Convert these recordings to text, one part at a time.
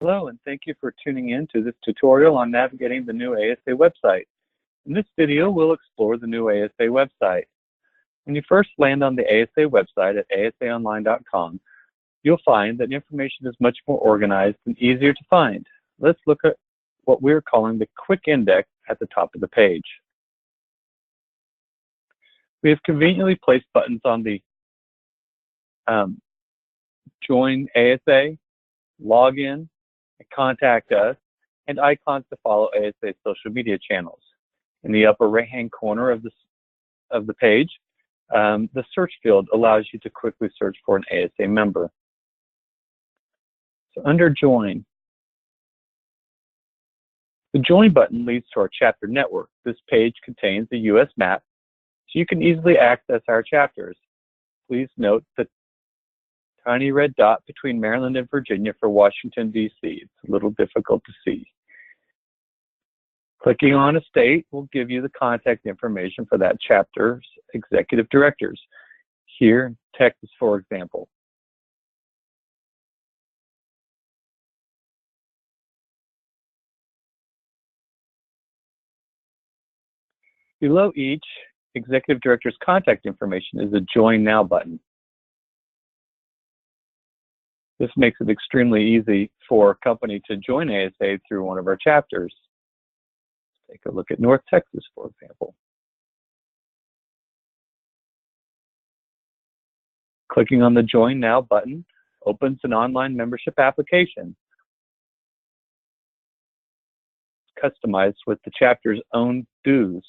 Hello, and thank you for tuning in to this tutorial on navigating the new ASA website. In this video, we'll explore the new ASA website. When you first land on the ASA website at asaonline.com, you'll find that information is much more organized and easier to find. Let's look at what we're calling the quick index at the top of the page. We have conveniently placed buttons on the Join ASA, Login, Contact Us, and icons to follow ASA social media channels. In the upper right-hand corner of the page, the search field allows you to quickly search for an ASA member. So under Join, the Join button leads to our chapter network. This page contains the U.S. map, so you can easily access our chapters. Please note the tiny red dot between Maryland and Virginia for Washington, D.C. It's a little difficult to see. Clicking on a state will give you the contact information for that chapter's executive directors. Here in Texas, for example. Below each executive director's contact information is a Join Now button. This makes it extremely easy for a company to join ASA through one of our chapters. Take a look at North Texas, for example. Clicking on the Join Now button opens an online membership application. It's customized with the chapter's own dues.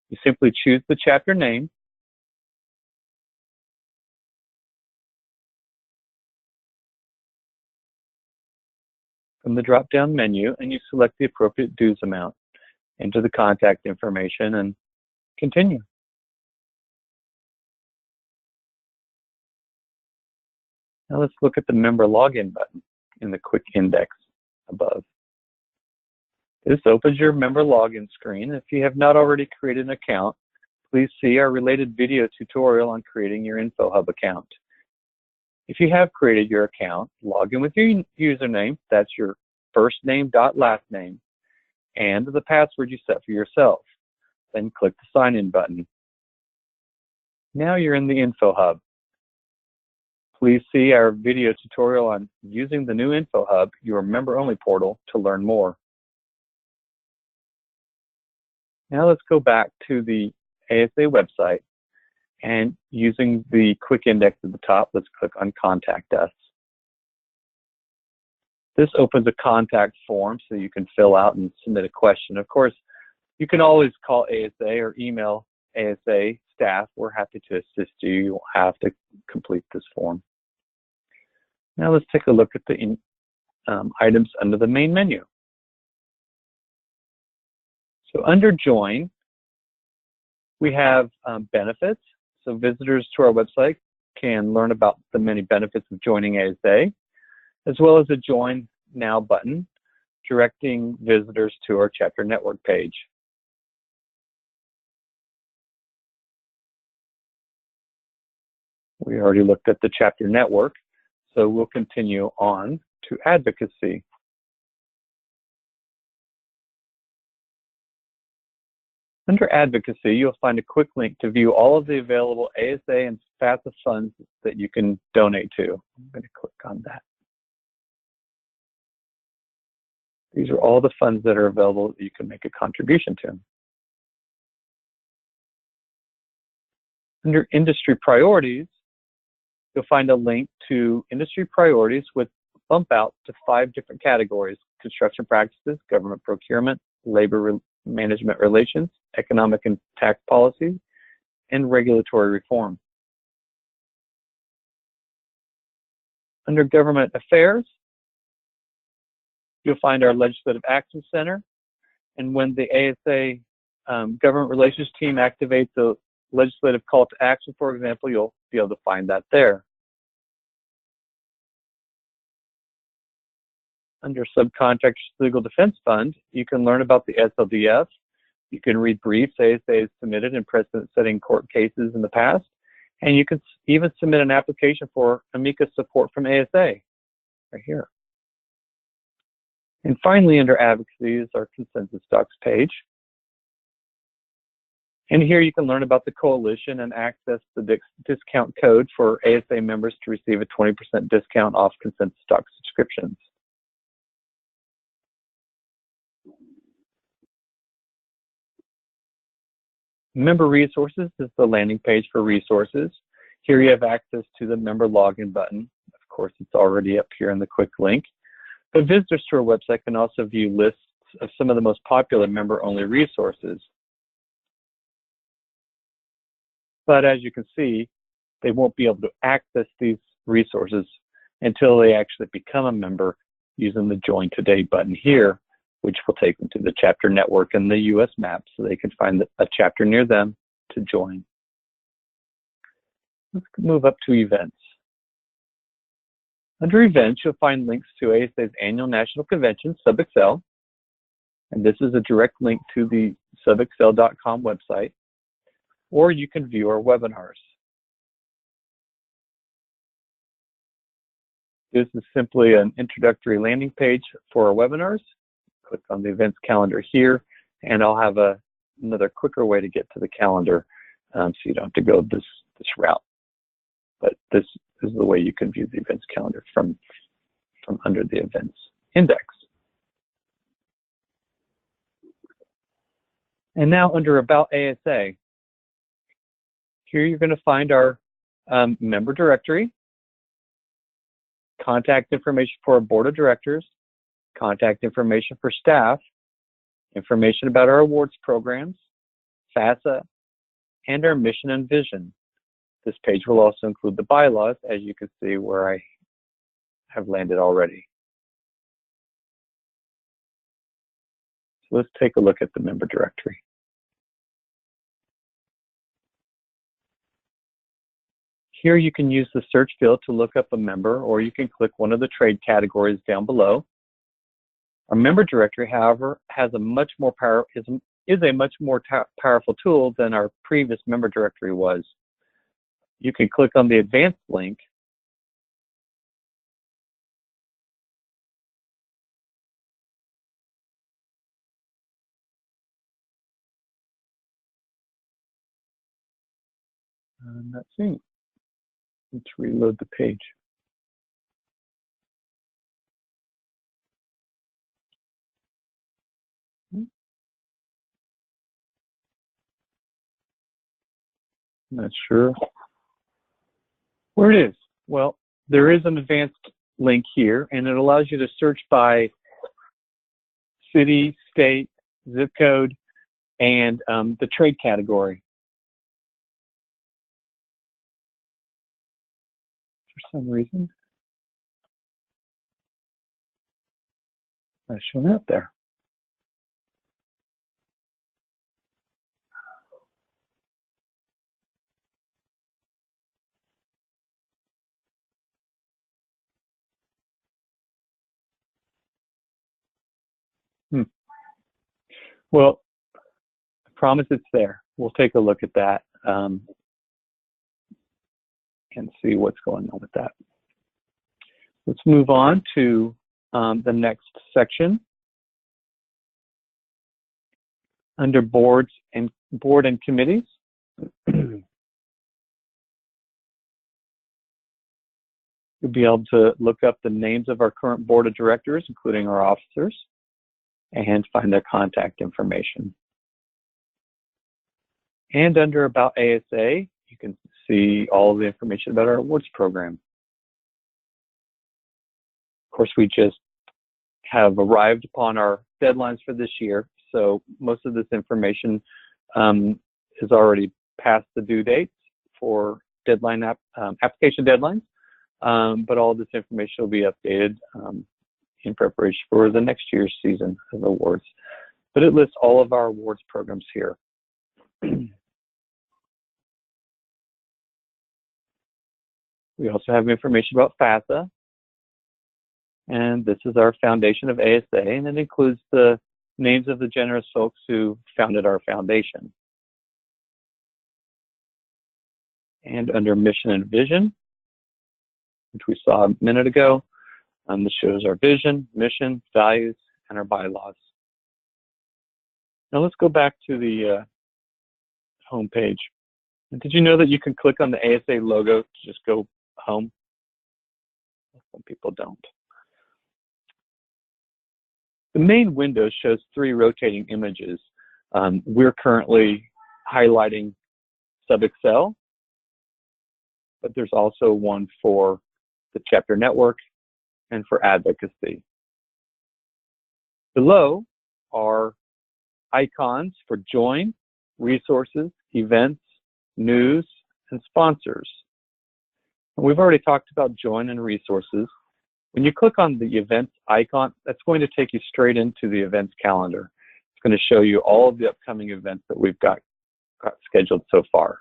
You simply choose the chapter name, from the drop-down menu, and you select the appropriate dues amount. Enter the contact information and continue. Now let's look at the member login button in the quick index above. This opens your member login screen. If you have not already created an account, please see our related video tutorial on creating your InfoHub account. If you have created your account, log in with your username, that's your first name dot last name, and the password you set for yourself. Then click the sign in button. Now you're in the InfoHub. Please see our video tutorial on using the new InfoHub, your member-only portal, to learn more. Now let's go back to the ASA website, and using the quick index at the top, let's click on Contact Us. This opens a contact form so you can fill out and submit a question. Of course, you can always call ASA or email ASA staff. We're happy to assist you. You won't have to complete this form. Now let's take a look at the items under the main menu. So under Join, we have benefits. So visitors to our website can learn about the many benefits of joining ASA, as well as a Join Now button, directing visitors to our chapter network page. We already looked at the chapter network, so we'll continue on to Advocacy. Under Advocacy, you'll find a quick link to view all of the available ASA and FAFSA funds that you can donate to. I'm going to click on that. These are all the funds that are available that you can make a contribution to. Under Industry Priorities, you'll find a link to industry priorities with bump out to 5 different categories: construction practices, government procurement, labor management relations, economic and tax policy, and regulatory reform. Under Government Affairs, you'll find our Legislative Action Center, and when the ASA Government Relations team activates the legislative call to action, for example, you'll be able to find that there. Under Subcontractors Legal Defense Fund, you can learn about the SLDF. You can read briefs ASA has submitted in precedent-setting court cases in the past, and you can even submit an application for amicus support from ASA right here. And finally, under Advocacy is our consensus docs page. And here you can learn about the coalition and access the discount code for ASA members to receive a 20% discount off consensus docs subscriptions. Member Resources is the landing page for resources. Here you have access to the member login button. Of course, it's already up here in the quick link. But visitors to our website can also view lists of some of the most popular member-only resources. But as you can see, they won't be able to access these resources until they actually become a member using the Join Today button here, which will take them to the chapter network and the US map so they can find a chapter near them to join. Let's move up to events. Under events, you'll find links to ASA's annual national convention, SubExcel, and this is a direct link to the subexcel.com website, or you can view our webinars. This is simply an introductory landing page for our webinars. Click on the events calendar here, and I'll have another quicker way to get to the calendar so you don't have to go this route. But this is the way you can view the events calendar from under the events index. And now under About ASA, here you're going to find our member directory, contact information for our board of directors, contact information for staff, information about our awards programs, FASA, and our mission and vision. This page will also include the bylaws, as you can see where I have landed already. So let's take a look at the member directory. Here you can use the search field to look up a member, or you can click one of the trade categories down below. Our member directory, however, has a much more powerful tool than our previous member directory was. You can click on the advanced link I'm not seeing it. Let's reload the page. Not sure where it is. Well, there is an advanced link here, and it allows you to search by city, state, zip code, and the trade category. For some reason, not showing up there. Well, I promise it's there. We'll take a look at that and see what's going on with that. Let's move on to the next section. Under board and committees. You'll be able to look up the names of our current board of directors, including our officers, and find their contact information. And under About ASA, you can see all of the information about our awards program. Of course, we just have arrived upon our deadlines for this year, so most of this information is already past the due dates for deadline application deadlines, but all of this information will be updated in preparation for the next year's season of awards. But it lists all of our awards programs here. We also have information about FASA, and this is our foundation of ASA, and it includes the names of the generous folks who founded our foundation. And under mission and vision, which we saw a minute ago, this shows our vision, mission, values, and our bylaws. Now let's go back to the home page. Did you know that you can click on the ASA logo to just go home? Some people don't. The main window shows 3 rotating images. We're currently highlighting sub-Excel, but there's also one for the chapter network and for advocacy. Below are icons for join, resources, events, news, and sponsors. And we've already talked about join and resources. When you click on the events icon, that's going to take you straight into the events calendar. It's going to show you all of the upcoming events that we've got scheduled so far.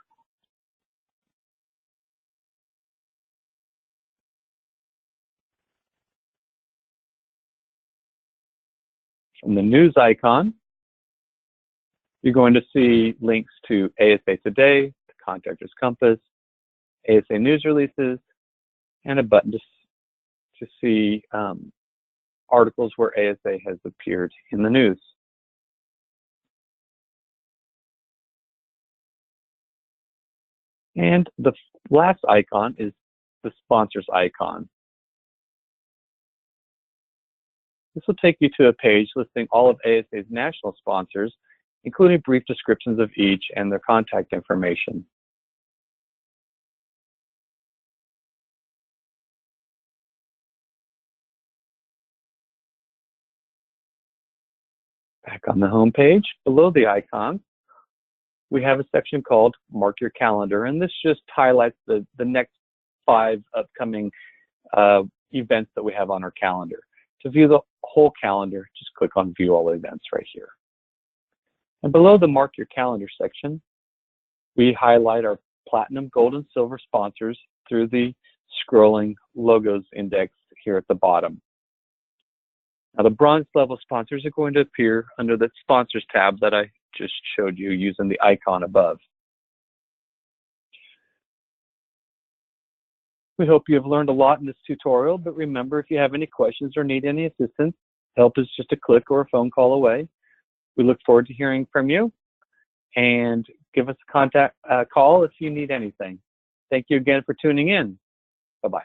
From the news icon, you're going to see links to ASA Today, the Contractor's Compass, ASA news releases, and a button to see articles where ASA has appeared in the news. And the last icon is the sponsors icon. This will take you to a page listing all of ASA's national sponsors, including brief descriptions of each and their contact information. Back on the home page, below the icons, we have a section called Mark Your Calendar, and this just highlights the next 5 upcoming events that we have on our calendar. To view the whole calendar, just click on View All Events right here. And below the Mark Your Calendar section, we highlight our platinum, gold, and silver sponsors through the scrolling logos index here at the bottom. Now, the bronze level sponsors are going to appear under the Sponsors tab that I just showed you using the icon above. We hope you have learned a lot in this tutorial, but remember, if you have any questions or need any assistance, help is just a click or a phone call away. We look forward to hearing from you, and give us a call if you need anything. Thank you again for tuning in. Bye-bye.